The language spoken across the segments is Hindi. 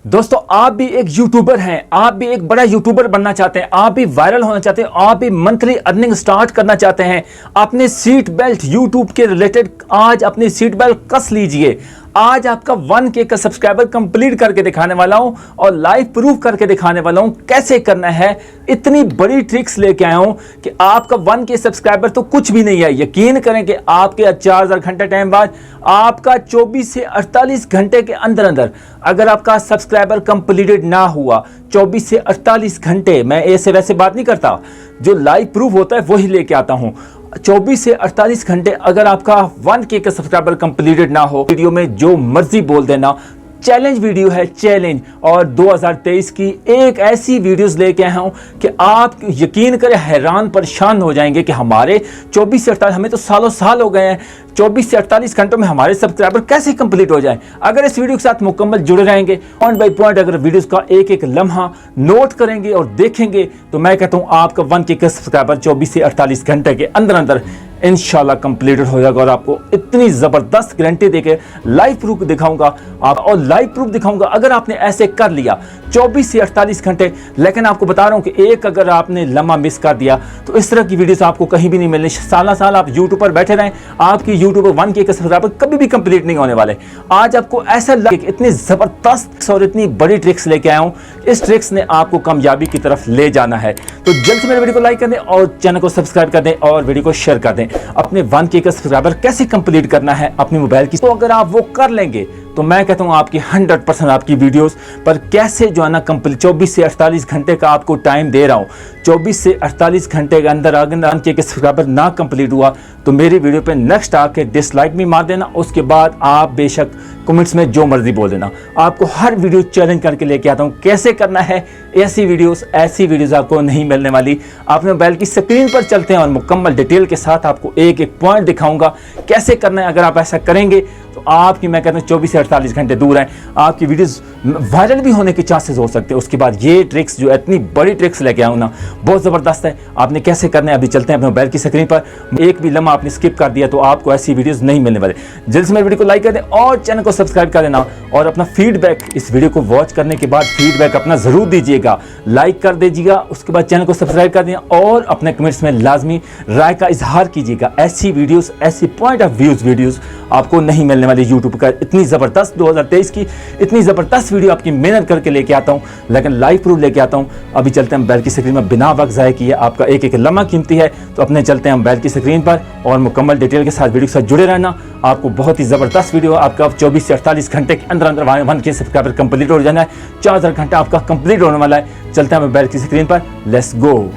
दोस्तों, आप भी एक यूट्यूबर हैं, आप भी एक बड़ा यूट्यूबर बनना चाहते हैं, आप भी वायरल होना चाहते हैं, आप भी मंथली अर्निंग स्टार्ट करना चाहते हैं। अपने सीट बेल्ट यूट्यूब के रिलेटेड आज अपनी सीट बेल्ट कस लीजिए। आज आपका 1K का सब्सक्राइबर कंप्लीट करके दिखाने वाला हूं और लाइव प्रूफ करके दिखाने वाला हूं कैसे करना है। इतनी बड़ी ट्रिक्स लेके आया हूं कि आपका 1K सब्सक्राइबर तो कुछ भी नहीं है। यकीन करें कि आपके 4000 घंटे टाइम बाद आपका 24 से 48 घंटे के अंदर अंदर अगर आपका सब्सक्राइबर कंप्लीटेड ना हुआ 24 से 48 घंटे, मैं ऐसे वैसे बात नहीं करता, जो लाइव प्रूफ होता है वही लेके आता हूं। 24 से 48 घंटे अगर आपका 1K का सब्सक्राइबर कंप्लीटेड ना हो, वीडियो में जो मर्जी बोल देना। चैलेंज वीडियो है, चैलेंज। और 2023 की एक ऐसी वीडियोस लेके आया हूं कि आप यकीन करें हैरान परेशान हो जाएंगे कि हमारे 24 से 48, हमें तो सालों साल हो गए हैं, 24 से 48 घंटों में हमारे सब्सक्राइबर कैसे कंप्लीट हो जाए। अगर इस वीडियो के साथ मुकम्मल जुड़े रहेंगे, पॉइंट बाय पॉइंट अगर वीडियोस का एक एक लम्हा नोट करेंगे और देखेंगे, तो मैं कहता हूं आपका 1K का सब्सक्राइबर 24 से 48 घंटे के अंदर अंदर इंशाल्लाह कंप्लीटेड हो जाएगा। और आपको इतनी जबरदस्त गारंटी देके लाइव प्रूफ दिखाऊंगा और लाइव प्रूफ दिखाऊंगा अगर आपने ऐसे कर लिया 24 से 48 घंटे। लेकिन आपको बता रहा हूं कि एक अगर आपने लम्हा मिस कर दिया तो इस तरह की वीडियोस आपको कहीं भी नहीं मिलनी। साल साल आप यूट्यूब पर बैठे रहें, आपकी यूट्यूब पर 1K का सब्सक्राइबर कभी भी कंप्लीट नहीं होने वाले। आज आपको ऐसा लगे इतनी जबरदस्त और इतनी बड़ी ट्रिक्स लेके आया हूं, इस ट्रिक्स ने आपको कामयाबी की तरफ ले जाना है। तो जल्द से मेरे वीडियो को लाइक कर दें और चैनल को सब्सक्राइब कर दें और वीडियो को शेयर कर दें। अपने 1K का सब्सक्राइबर कैसे कंप्लीट करना है अपने मोबाइल की, तो अगर आप वो कर लेंगे तो मैं कहता हूं आपकी 100% आपकी वीडियोस पर कैसे जो है ना कंप्लीट 24 से 48 घंटे का आपको टाइम दे रहा हूं। 24 से 48 घंटे के अंदर अगर 1K का सब्सक्राइबर ना कंप्लीट हुआ तो मेरी वीडियो पे नेक्स्ट आके डिसलाइक भी मार देना। उसके बाद आप बेशक कमेंट्स में जो मर्जी बोल देना। आपको हर वीडियो चैलेंज करके लेके आता हूं कैसे करना है। ऐसी वीडियोस आपको नहीं मिलने वाली। आपने मोबाइल की स्क्रीन पर चलते हैं और मुकम्मल डिटेल के साथ आपको एक एक पॉइंट दिखाऊंगा कैसे करना है। अगर आप ऐसा करेंगे तो आपकी, मैं कहता हूं 24 से 48 घंटे दूर हैं, आपकी वीडियोस वायरल भी होने के चांसेस हो सकते हैं। उसके बाद ये ट्रिक्स, जो इतनी बड़ी ट्रिक्स लेके आऊँ ना, बहुत ज़बरदस्त है। आपने कैसे करना है अभी चलते हैं अपने मोबाइल की स्क्रीन पर। एक भी लम्हा आपने स्किप कर दिया तो आपको ऐसी वीडियोस नहीं मिलने वाले। जल्द से मेरे वीडियो को लाइक कर दें और चैनल को सब्सक्राइब कर देना। और अपना फीडबैक, इस वीडियो को वॉच करने के बाद फीडबैक अपना ज़रूर दीजिएगा, लाइक कर दीजिएगा, उसके बाद चैनल को सब्सक्राइब कर दिया और अपने कमेंट्स में लाजमी राय का इजहार कीजिएगा। ऐसी वीडियोस, ऐसी पॉइंट ऑफ व्यूज वीडियोस आपको नहीं मिलने वाली यूट्यूब का। इतनी ज़बरदस्त 2023 की इतनी ज़बरदस्त वीडियो आपकी मेहनत करके लेके आता हूँ, लेकिन लाइव प्रूफ लेके आता हूँ। अभी चलते हैं मोबाइल की स्क्रीन में, बिना वक्त ज़ाया किए। आपका एक एक लम्हा कीमती है, तो अपने चलते हैं मोबाइल की स्क्रीन पर और मुकम्मल डिटेल के साथ वीडियो के साथ जुड़े रहना। आपको बहुत ही ज़बरदस्त वीडियो, आपका 24 से 48 घंटे के अंदर अंदर 1K सब्सक्राइबर कंप्लीट हो जाना है। 4000 घंटा आपका कंप्लीट होने वाला है। चलते हैं मोबाइल की स्क्रीन पर, लेट्स गो।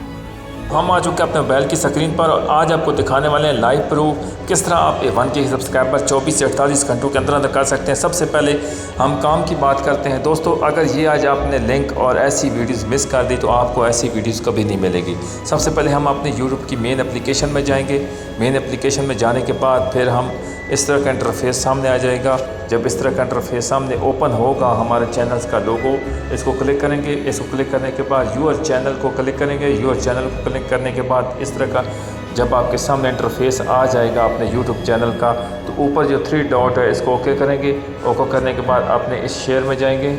हम आ चुके हैं अपने मोबाइल की स्क्रीन पर और आज आपको दिखाने वाले हैं लाइव प्रूफ किस तरह आप 1K सब्सक्राइबर 24 से 48 घंटों के अंदर अंदर कर सकते हैं। सबसे पहले हम काम की बात करते हैं। दोस्तों, अगर ये आज आपने लिंक और ऐसी वीडियोस मिस कर दी तो आपको ऐसी वीडियोस कभी नहीं मिलेगी। सबसे पहले हम अपने यूट्यूब की मेन एप्लीकेशन में जाएंगे। मेन एप्लीकेशन में जाने के बाद फिर हम इस तरह का इंटरफेस सामने आ जाएगा। जब इस तरह का इंटरफेस सामने ओपन होगा, हमारे चैनल्स का लोगो, इसको क्लिक करेंगे। इसको क्लिक करने के बाद यूर चैनल को क्लिक करेंगे। यूर चैनल को क्लिक करने के बाद इस तरह का जब आपके सामने इंटरफेस आ जाएगा अपने यूट्यूब चैनल का, तो ऊपर जो 3 डॉट है इसको ओके करेंगे। ओके करने के बाद अपने इस शेयर में जाएंगे।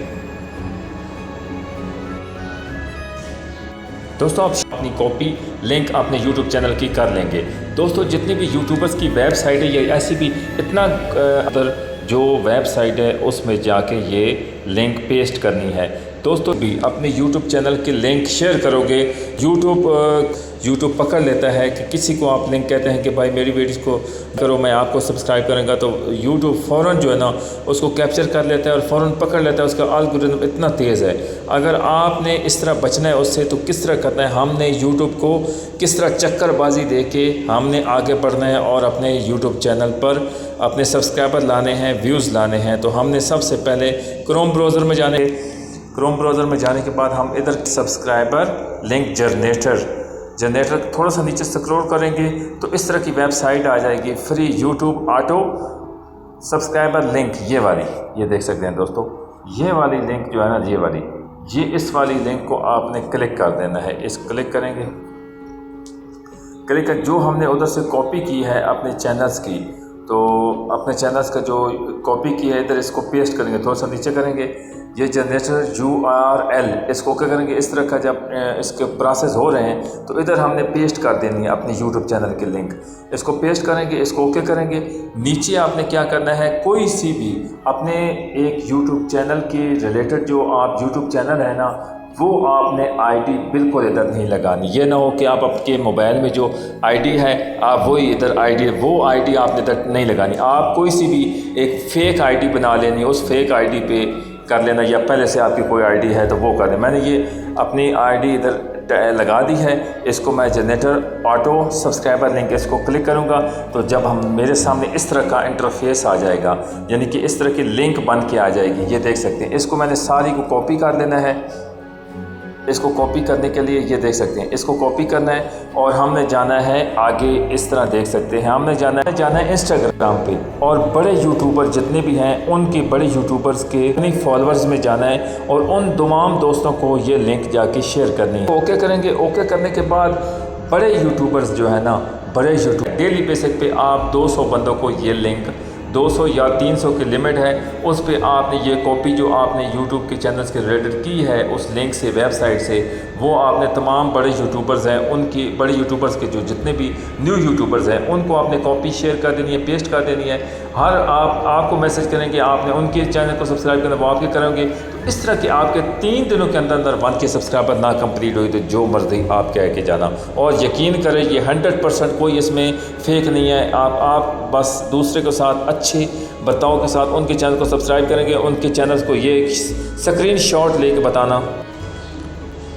दोस्तों, आप अपनी कॉपी लिंक अपने YouTube चैनल की कर लेंगे। दोस्तों, जितनी भी यूट्यूबर्स की वेबसाइट है या ऐसी भी इतना अदर जो वेबसाइट है उसमें जाके ये लिंक पेस्ट करनी है। दोस्तों, भी अपने YouTube चैनल के लिंक शेयर करोगे, यूट्यूब पकड़ लेता है कि किसी को आप लिंक कहते हैं कि भाई मेरी वीडियोस को करो, मैं आपको सब्सक्राइब करूँगा, तो यूट्यूब फ़ौरन जो है ना उसको कैप्चर कर लेता है और फ़ौरन पकड़ लेता है। उसका एल्गोरिथम इतना तेज़ है। अगर आपने इस तरह बचना है उससे, तो किस तरह करना है, हमने यूट्यूब को किस तरह चक्करबाजी दे के हमने आगे बढ़ना है और अपने यूट्यूब चैनल पर अपने सब्सक्राइबर लाने हैं, व्यूज़ लाने हैं। तो हमने सबसे पहले क्रोम ब्राउज़र में जाने के बाद हम इधर सब्सक्राइबर लिंक जनरेटर थोड़ा सा नीचे स्क्रॉल करेंगे तो इस तरह की वेबसाइट आ जाएगी, free YouTube auto subscriber link. ये वाली, ये देख सकते हैं दोस्तों, ये वाली लिंक जो है ना, इस वाली लिंक को आपने क्लिक कर देना है। इस क्लिक करेंगे, क्लिक कर जो हमने उधर से कॉपी की है अपने चैनल्स की, तो अपने चैनल्स का जो कॉपी की है इधर इसको पेस्ट करेंगे। थोड़ा सा नीचे करेंगे, ये जनरेटर URL इसको क्या करेंगे, इस तरह का जब इसके प्रोसेस हो रहे हैं तो इधर हमने पेस्ट कर देनी है अपनी यूट्यूब चैनल की लिंक। इसको पेस्ट करेंगे, इसको ओके करेंगे। नीचे आपने क्या करना है, कोई सी भी अपने एक यूट्यूब चैनल के रिलेटेड जो आप यूट्यूब चैनल है ना, वो आपने आईडी बिल्कुल इधर नहीं लगानी। ये ना हो कि आप आपके मोबाइल में जो आईडी है आप वही इधर आईडी, वो आईडी आपने इधर नहीं लगानी। आप कोई सी भी एक फ़ेक आईडी बना लेनी, उस फेक आईडी पे कर लेना, या पहले से आपकी कोई आईडी है तो वो कर दें। मैंने ये अपनी आईडी इधर लगा दी है। इसको मैं जनरेटर ऑटो सब्सक्राइबर लिंक इसको क्लिक करूँगा तो जब हम मेरे सामने इस तरह का इंटरफेस आ जाएगा, यानी कि इस तरह की लिंक बन के आ जाएगी। ये देख सकते हैं। इसको मैंने सारी को कॉपी कर लेना है। इसको कॉपी करने के लिए ये देख सकते हैं, इसको कॉपी करना है और हमने जाना है आगे। इस तरह देख सकते हैं, हमने जाना है इंस्टाग्राम पे, और बड़े यूट्यूबर जितने भी हैं उनके बड़े यूट्यूबर्स के अपने फॉलोअर्स में जाना है और उन तमाम दोस्तों को ये लिंक जाके शेयर करनी है। ओके करेंगे। ओके करने के बाद बड़े यूट्यूबर्स जो है ना, बड़े यूट्यूबर डेली बेसिस पे आप 200 बंदों को ये लिंक, 200 या 300 की लिमिट है, उस पे आपने ये कॉपी जो आपने यूट्यूब के चैनल्स के रिलेटेड की है उस लिंक से, वेबसाइट से, वो आपने तमाम बड़े यूट्यूबर्स हैं उनकी, बड़े यूट्यूबर्स के जो जितने भी न्यू यूट्यूबर्स हैं उनको आपने कॉपी शेयर कर देनी है, पेस्ट कर देनी है। हर आपको मैसेज करेंगे, आपने उनके चैनल को सब्सक्राइब करना, वो आपके करेंगे। तो इस तरह के आपके 3 दिनों के अंदर अंदर 1K सब्सक्राइबर ना कंप्लीट हुई तो जो मर्जी आप कह के जाना, और यकीन करें ये 100% कोई इसमें फेक नहीं है। आप बस दूसरे के साथ अच्छे बर्ताव के साथ उनके चैनल को सब्सक्राइब करेंगे, उनके चैनल्स को ये स्क्रीनशॉट लेके बताना।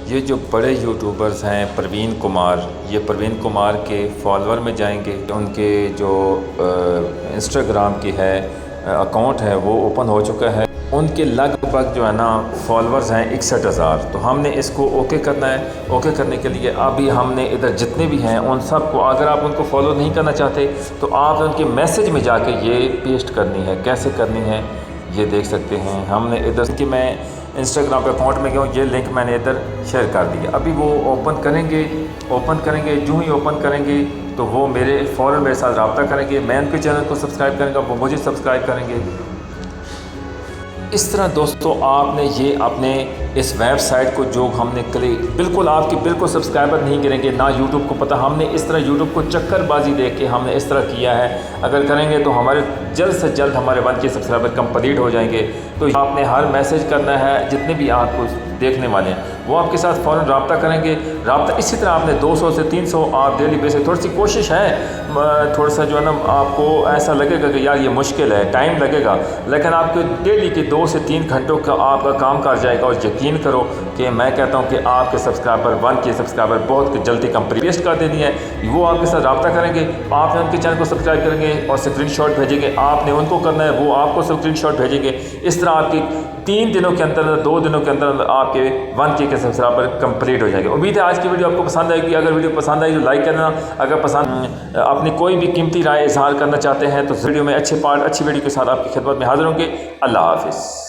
ये जो बड़े यूट्यूबर्स हैं प्रवीण कुमार, ये प्रवीण कुमार के फॉलोअर में जाएंगे, उनके जो इंस्टाग्राम की है अकाउंट है वो ओपन हो चुका है। उनके लगभग जो है ना फॉलोअर्स हैं 61,000। तो हमने इसको ओके करना है। ओके करने के लिए अभी हमने इधर जितने भी हैं उन सब को, अगर आप उनको फॉलो नहीं करना चाहते तो आप उनके मैसेज में जाके ये पेस्ट करनी है। कैसे करनी है ये देख सकते हैं। हमने इधर कि मैं इंस्टाग्राम पे अकाउंट में गया हूँ, ये लिंक मैंने इधर शेयर कर दिया। अभी वो ओपन करेंगे। जो ही ओपन करेंगे तो वो फ़ौरन मेरे साथ रब्ता करेंगे। मैं उनके चैनल को सब्सक्राइब करेंगे, वो मुझे सब्सक्राइब करेंगे। इस तरह दोस्तों आपने ये अपने इस वेबसाइट को जो हमने बिल्कुल आपके बिल्कुल सब्सक्राइबर नहीं गिरेंगे, ना यूट्यूब को पता। हमने इस तरह यूट्यूब को चक्करबाजी दे के हमने इस तरह किया है। अगर करेंगे तो हमारे जल्द से जल्द हमारे 1K सब्सक्राइबर कंप्लीट हो जाएंगे। तो आपने हर मैसेज करना है, जितने भी आपको देखने वाले हैं वो आपके साथ फ़ौरन रब्ता करेंगे। रब्ता इसी तरह आपने 200 से 300 आप डेली बेसिस, थोड़ी सी कोशिश है, थोड़ा सा जो है ना आपको ऐसा लगेगा कि यार ये मुश्किल है, टाइम लगेगा, लेकिन आपके डेली के 2 से 3 घंटों का आपका काम कर जाएगा। और यकीन करो कि मैं कहता हूँ कि आपके सब्सक्राइबर 1K सब्सक्राइबर बहुत जल्दी कंप्लीट कर देनी है। वो आपके साथ रब्ता करेंगे, आपने उनके चैनल को सब्सक्राइब करेंगे और स्क्रीनशॉट भेजेंगे। आपने उनको करना है, वो आपको स्क्रीनशॉट भेजेंगे। इस तरह आपकी 3 दिनों के अंदर, 2 दिनों के अंदर आपके 1K के सब्सक्राइबर कंप्लीट हो जाएंगे। उम्मीद है आज की वीडियो आपको पसंद आएगी। अगर वीडियो पसंद आई तो लाइक करना। अगर पसंद अपनी कोई भी कीमती राय इजहार करना चाहते हैं तो वीडियो में अच्छी वीडियो के साथ आपकी खिदमत में हाजिर होंगे। अल्लाह हाफिज़।